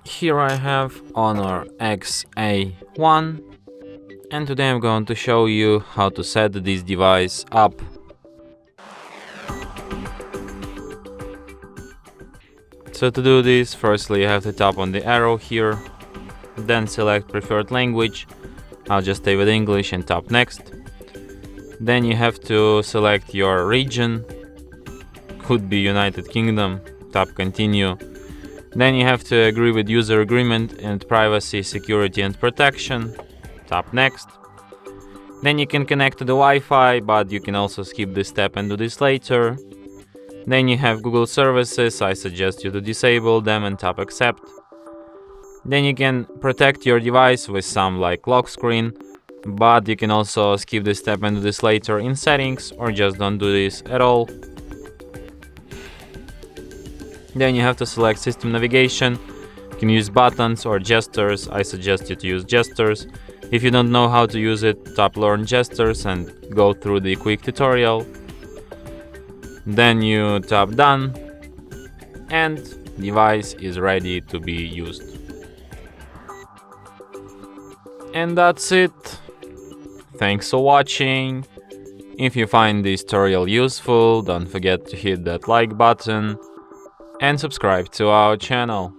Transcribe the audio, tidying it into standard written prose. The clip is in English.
Here I have Honor X-A1, and today I'm going to show you how to set this device up. So to do this, firstly you have to tap on the arrow here, then select preferred language. I'll just stay with English and tap next. Then you have to select your region, could be United Kingdom, tap continue. Then you have to agree with user agreement and privacy, security and protection, tap next. Then you can connect to the Wi-Fi, but you can also skip this step and do this later. Then you have Google services, I suggest you to disable them and tap accept. Then you can protect your device with some like lock screen, but you can also skip this step and do this later in settings, or just don't do this at all. Then you have to select system navigation. You can use buttons or gestures. I suggest you to use gestures. If you don't know how to use it, tap learn gestures and go through the quick tutorial. Then you tap done and device is ready to be used. And that's it. Thanks for watching. If you find this tutorial useful, don't forget to hit that like button and subscribe to our channel.